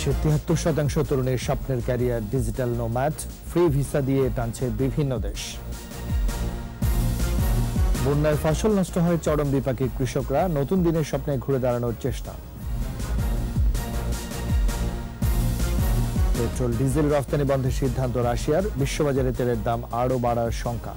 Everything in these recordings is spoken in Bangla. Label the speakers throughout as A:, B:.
A: বিশ্বের ৭৩% তরুণের স্বপ্নের career digital nomad, free visa দিয়ে টানছে বিভিন্ন দেশ। বন্যায় ফসল নষ্ট হয় চরম বিপাকে কৃষকরা, নতুন দিনের স্বপ্নে ঘুরে দাঁড়ানোর চেষ্টা। পেট্রোল ডিজেল রফতানি বন্ধের সিদ্ধান্ত রাশিয়ার, বিশ্ববাজারে তেলের দাম আরও বাড়ার শঙ্কা।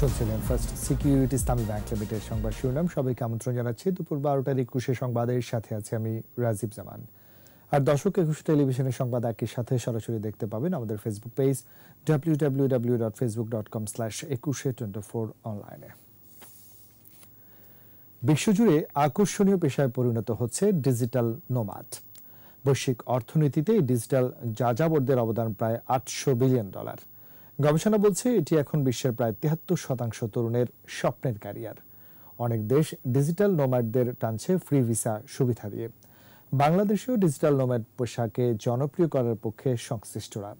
A: শুনছিলেন ফার্স্ট সিকিউরিটি ইসলামী ব্যাংক লিমিটেড সংবাদ শিরোনাম। সবাইকে আমন্ত্রণ জানাচ্ছি দুপুর ১২টার ২১ সংবাদের সাথে আছে আমি রাজীব জামান। আর দর্শক ২১ টেলিভিশনের সংবাদ একই সাথে সরাসরি দেখতে পাবেন আমাদের ফেসবুক পেজ www.facebook.com/2124 অনলাইনে। বিশ্বজুড়ে আকর্ষণীয় পেশায় পরিণত হচ্ছে ডিজিটাল নোমাড। বৈশ্বিক অর্থনীতিতে ডিজিটাল যাযাবরদের অবদান প্রায় $৮০০ বিলিয়ন। গবেষণা বলছে এটি এখন বিশ্বের প্রায় ৭৩% তরুণের স্বপ্নের ক্যারিয়ার। অনেক দেশ ডিজিটাল নোম্যাডদের টানছে ফ্রি ভিসা সুবিধা দিয়ে। বাংলাদেশেও ডিজিটাল নোম্যাড পেশাকে জনপ্রিয় করার পক্ষে সংশ্লিষ্টরা।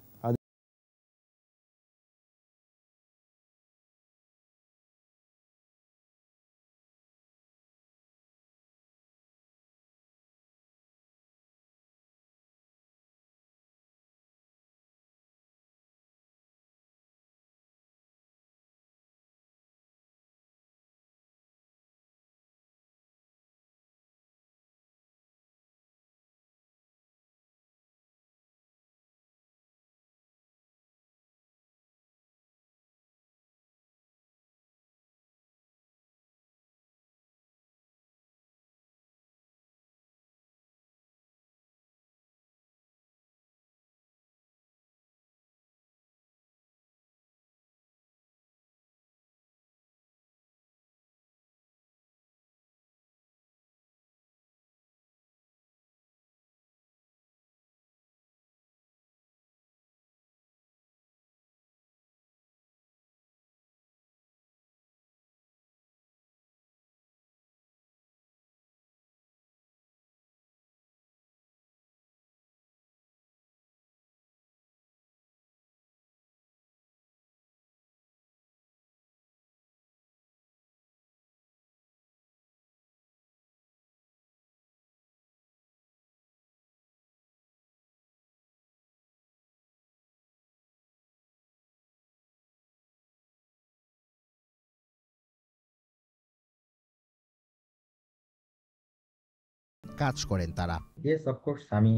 B: কাজ করেন তারা।
C: ইয়েস, অফ কোর্স, আমি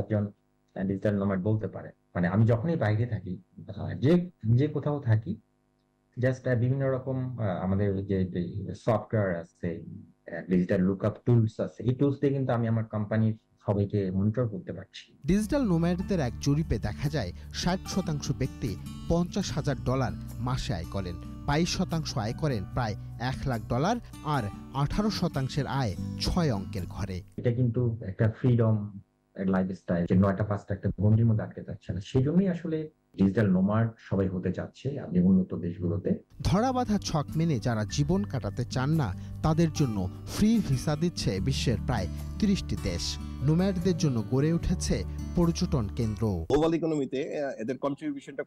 C: একজন ডিজিটাল নোম্যাড বলতে পারে। মানে আমি যখনই বাইরে থাকি, যে কোথাও থাকি, জাস্ট বিভিন্ন রকম আমাদের যে সফটওয়্যার আছে, ডিজিটাল লুকআপ টুলস আছে, এই টুলস দিয়ে কিন্তু আমি আমার কোম্পানির সবাইকে মনিটর করতে পারছি।
B: ডিজিটাল নোম্যাডদের এক জরিপে দেখা যায় ৬০% ব্যক্তি $৫০,০০০ মাসে আয় করেন, ২২% আয় করেন প্রায় $১,০০,০০০ আর ১৮%-এর আয় ৬ অঙ্কের ঘরে।
C: এটা কিন্তু একটা ফ্রিডম লাইফস্টাইল, যে ৯টা ৫টা একটা গণ্ডির মধ্যে আটকে যাচ্ছে না। সেই জন্যই আসলে ডিজিটাল নোমাড সবাই হতে যাচ্ছে আপনি উন্নত দেশগুলোতে।
B: ধরাবাঁধা ছক মেনে যারা জীবন কাটাতে চান না তাদের জন্য ফ্রি ভিসা দিচ্ছে বিশ্বের প্রায় ৩০টি দেশ। নোম্যাডদের জন্য গড়ে উঠেছে পর্যটন কেন্দ্র।
D: গ্লোবাল ইকোনমিতে এদের কন্ট্রিবিউশনটা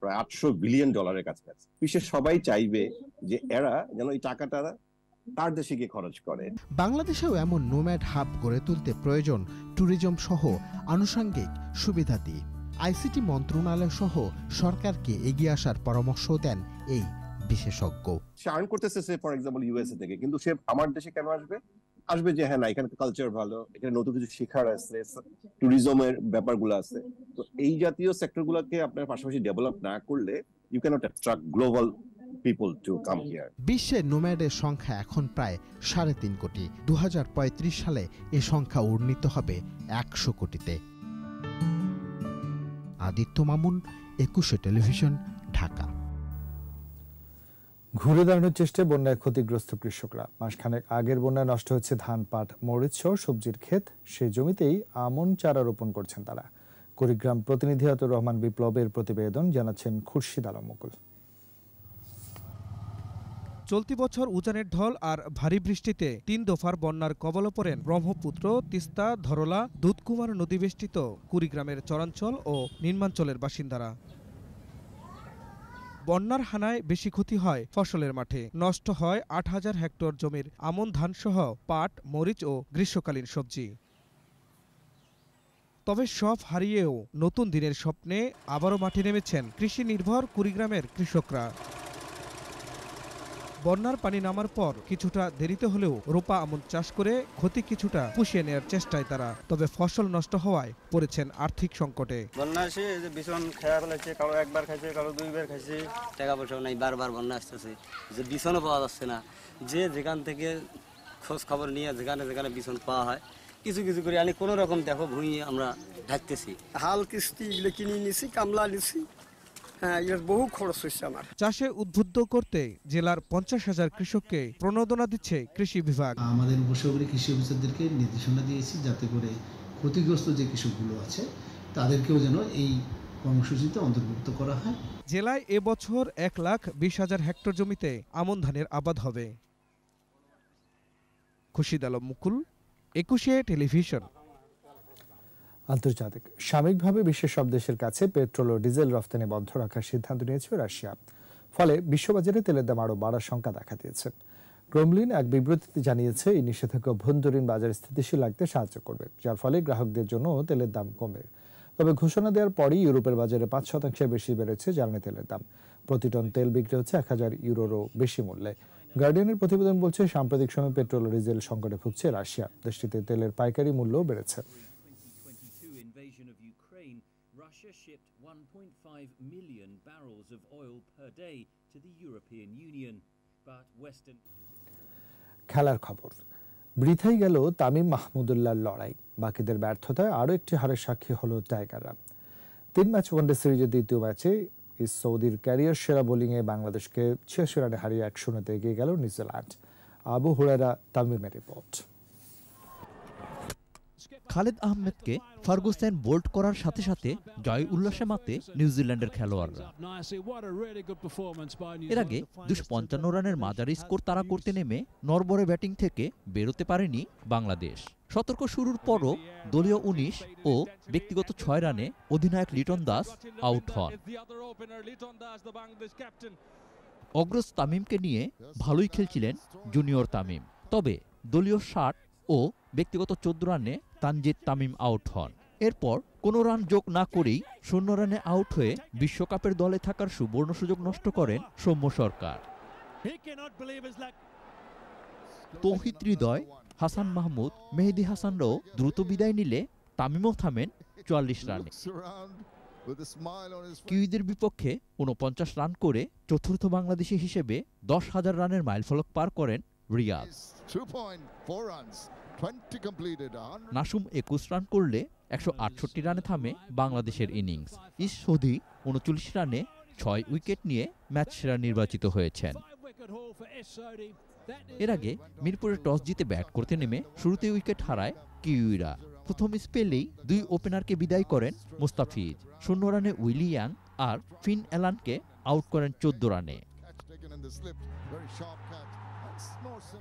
D: প্রায় $৮০০ বিলিয়ন কাছাকাছি। বিশ্বের সবাই চাইবে যে এরা যেন এই টাকাটা তার দেশে গিয়ে খরচ করে।
B: বাংলাদেশেও এমন নোম্যাড হাব গড়ে তুলতে প্রয়োজন ট্যুরিজম সহ আনুষঙ্গিক সুবিধাদি। আইসিটি মন্ত্রণালয় সহ সরকারকে এগিয়ে আসার পরামর্শ দেন এই বিশেষজ্ঞ।
D: সে আর্ন করতেছে ফর এক্সাম্পল ইউএসএ থেকে, কিন্তু সে আমার দেশে কেন আসবে যে হ্যাঁ না এখানে কালচার ভালো, এখানে নতুন কিছু শেখার আছে, ট্যুরিজমের ব্যাপারগুলো আছে। তো এই জাতীয় সেক্টরগুলোকে আপনার পাশাপাশি ডেভেলপ না করলে you can't attract global people to come here.
B: বিশ্বে নোম্যাডের সংখ্যা এখন প্রায় ৩.৫ কোটি। ২০৩৫ সালে এ সংখ্যা উন্নীত হবে ১০০ কোটিতে। আদিত্য মামুন, ২১ টেলিভিশন, ঢাকা।
A: ঘুরে দাঁড়ানোর চেষ্টায় বন্যায় ক্ষতিগ্রস্ত কৃষকরা। মাসখানেক আগের বন্যায় নষ্ট হচ্ছে ধান, পাট, মরিচ সহ সবজির ক্ষেত। সেই জমিতেই আমন চারা রোপণ করছেন তারা। কুড়িগ্রাম প্রতিনিধি আতুর রহমান বিপ্লবের প্রতিবেদন, জানাচ্ছেন খুরশিদ আলম মুকুল।
E: চলতি বছর উজানের ঢল আর ভারী বৃষ্টিতে ৩ দফার বন্যার কবলে পড়েন ব্রহ্মপুত্র, তিস্তা, ধরলা, দুধকুমার নদীবেষ্টিত কুড়িগ্রামের চরাঞ্চল ও নিম্নাঞ্চলের বাসিন্দারা। বন্যার হানায় বেশি ক্ষতি হয় ফসলের মাঠে। নষ্ট হয় ৮,০০০ হেক্টর জমির আমন ধানসহ পাট, মরিচ ও গ্রীষ্মকালীন সবজি। তবে সব হারিয়েও নতুন দিনের স্বপ্নে আবারও মাঠে নেমেছেন কৃষি নির্ভর কুড়িগ্রামের কৃষকরা। বন্যার পানি নামার পর কিছুটা দেরিতে হলেও রোপা আমন চাষ করে ক্ষতি কিছুটা পুষিয়ে নেওয়ার চেষ্টায় তারা। তবে ফসল নষ্ট হওয়ায় পড়েছেন আর্থিক সংকটে।
F: বন্যা এসে যে বিছন খেয়া ফেলেছে, কারো একবার খাইছে, কারো দুইবার খাইছে। টাকা পয়সাও নাই, বারবার বন্যা আসতেছে, যে বিছনও পাওয়া যাচ্ছে না। যে যেখান থেকে খোঁজ খবর নিয়ে যেখানে যেখানে বিছন পাওয়া হয় কিছু কিছু করে আনি, কোনো রকম দেখো ভুঁই আমরা ঢাকতেছি।
G: হাল কিস্তি এগুলো কিনে নিছি, কামলা নিছি। হ্যাঁ, এর বহু খরচ হচ্ছে আমার।
E: চাষে উদ্বুদ্ধ করতে জেলার ৫০,০০০ কৃষককে প্রণোদনা দিচ্ছে কৃষি বিভাগ।
H: আমাদের উপসাগরী কৃষি অফিসারদেরকে নির্দেশনা দিয়েছি যাতে করে ক্ষতিগ্রস্ত যে কৃষকগুলো আছে তাদেরকেও যেন এই কর্মসূচিতে অন্তর্ভুক্ত করা হয়।
E: জেলায় এবছর ১,২০,০০০ হেক্টর জমিতে আমন ধানের আবাদ হবে। খুরশিদ আলম মুকুল, ২১ টেলিভিশন।
A: আন্তর্জাতিক সাময়িকভাবে বিশ্বের সব দেশের কাছে পেট্রোল ও ডিজেল রফতানি বন্ধ রাখার সিদ্ধান্ত নিয়েছে রাশিয়া। ফলে বিশ্ববাজারে তেলের দাম আরও বাড়ার শঙ্কা দেখা দিয়েছে। ক্রেমলিন এক বিবৃতিতে জানিয়েছে এই নিষেধাজ্ঞা অভ্যন্তরীণ বাজার স্থিতিশীল রাখতে সাহায্য করবে, যার ফলে গ্রাহকদের জন্য তেলের দাম কমবে। তবে ঘোষণা দেওয়ার পরই ইউরোপের বাজারে ৫% বেশি বেড়েছে জ্বালানি তেলের দাম। প্রতি টন তেল বিক্রি হচ্ছে ১,০০০ ইউরোরও বেশি মূল্যে। গার্ডিয়ানের প্রতিবেদন বলছে, সাম্প্রতিক সময়ে পেট্রোল ও ডিজেল সংকটে ভুগছে রাশিয়া। দেশটিতে তেলের পাইকারি মূল্যও বেড়েছে।
I: Russia shipped 1.5 million barrels of oil per day to the European Union, but Western
A: খেলার খবর। বৃথাই গেল তামিম মাহমুদুল্লাহর লড়াই। বাকিদের ব্যর্থতায় আরও একটি হারের সাক্ষী হলো টাইগাররা। ৩ ম্যাচ ওয়ানডে সিরিজের দ্বিতীয় ম্যাচে সৌদির ক্যারিয়ার সেরা বোলিংয়ে বাংলাদেশকে ৮৬ রানে হারিয়ে ১-০তে এগিয়ে গেল নিউজিল্যান্ড। আবু হুরায়রা, তামিমের রিপোর্ট।
J: খালেদ আহমেদকে ফার্গুসেন বোল্ড করার সাথে সাথে জয় উল্লাসে মাতে নিউজিল্যান্ডের খেলোয়াড়রা। এর আগে ২৫৫ রানের মাঝারি স্কোর তাড়া করতে নেমে নড়বড়ে ব্যাটিং থেকে বেরোতে পারেনি বাংলাদেশ। সতর্ক শুরুর পরও দলীয় ১৯ ও ব্যক্তিগত ৬ রানে অধিনায়ক লিটন দাস আউট হন। অগ্রজ তামিমকে নিয়ে ভালোই খেলছিলেন জুনিয়র তামিম, তবে দলীয় ৬০ ও ব্যক্তিগত ১৪ রানে তানজিদ তামিম আউট হন। এরপর কোনো রান যোগ না করেই ০ রানে আউট হয়ে বিশ্বকাপের দলে থাকার সুবর্ণ সুযোগ নষ্ট করেন সৌম্য সরকার। তৌহিদ হৃদয়, হাসান মাহমুদ, মেহেদী হাসানরাও দ্রুত বিদায় নিলে তামিমও থামেন ৪৪ রানে। কিউইদের বিপক্ষে ৪৯ রান করে চতুর্থ বাংলাদেশি হিসেবে ১০,০০০ রানের মাইলফলক পার করেন রিয়াদ। নাসুম ২১ রান করলে ১৬৮ রানে থামে বাংলাদেশের ইনিংস। ইসোধি ৩৯ রানে ৬ উইকেট নিয়ে ম্যাচ সেরা নির্বাচিত হয়েছেন। এর আগে মিরপুরে টস জিতে ব্যাট করতে নেমে শুরুতে উইকেট হারায় কিউইরা। প্রথম স্পেলেই ২ ওপেনারকে বিদায় করেন মুস্তাফিজ। ০ রানে উইলি ইয়াং আর ফিন অ্যালানকে আউট করেন ১৪ রানে।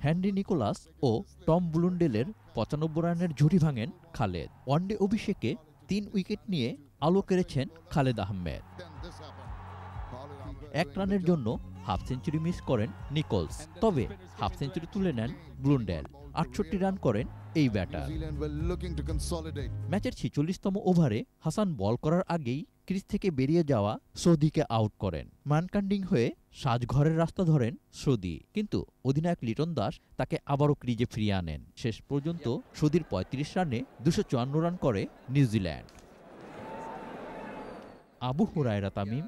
J: হ্যান্ডি নিকোলাস ও টম ব্লুন্ডেলের ৯৫ রানের ঝুড়ি ভাঙেন খালেদ। ওয়ানডে অভিষেকে ৩ উইকেট নিয়ে আলো কেড়েছেন খালেদ আহমেদ। ১ রানের জন্য হাফ সেঞ্চুরি মিস করেন নিকোলস, তবে হাফ সেঞ্চুরি তুলে নেন ব্লুন্ডেল। ৬৮ রান করেন এই ব্যাটার। ম্যাচের ৪৬তম ওভারে হাসান বল করার আগেই ক্রিজ থেকে বেরিয়ে যাওয়া সৌদিকে আউট করেন। মানকান্ডিং হয়ে সাজঘরের রাস্তা ধরেন সৌদি, কিন্তু অধিনায়ক লিটন দাস তাকে আবারও ক্রিজে ফিরিয়ে আনেন। শেষ পর্যন্ত সৌদির ৩৫ রানে ২৫৪ রান করে নিউজিল্যান্ড। আবু হুরায়রা, তামিম,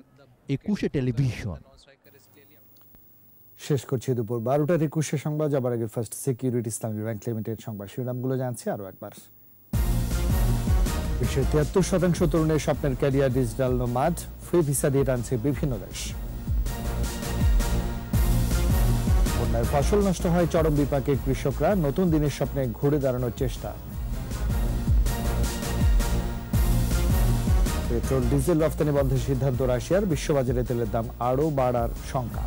J: ২১ টেলিভিশন।
A: শেষ করছি দুপুর ১২টার ২১ সংবাদ। যাবার আগে ফার্স্ট সিকিউরিটি ইসলামী ব্যাংক লিমিটেড সংবাদ শিরোনামগুলো জানছি আরও একবার। বিশ্বের ৭৩% তরুণের স্বপ্নের career digital nomad, free visa দিয়ে টানছে বিভিন্ন দেশ। বন্যায় ফসল নষ্ট হয় চরম বিপাকে কৃষকরা, নতুন দিনের স্বপ্নে ঘুরে দাঁড়ানোর চেষ্টা। পেট্রোল ডিজেল রফতানি বন্ধের সিদ্ধান্ত রাশিয়ার, বিশ্ববাজারে তেলের দাম আরও বাড়ার শঙ্কা।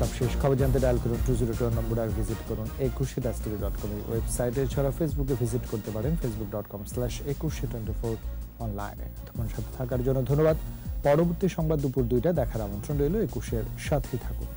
A: সবশেষ খবর জানতে ডায়াল করুন 202 নম্বরে আর ভিজিট করুন 21shitasturi.com ওয়েবসাইটে, এছাড়া ফেসবুকে ভিজিট করতে পারেন facebook.com/21shit24 অনলাইনে। তখন সাথে থাকার জন্য ধন্যবাদ। পরবর্তী সংবাদ দুপুর 2টায় দেখার আমন্ত্রণ রইল। 21-এর সাথেই থাকুন।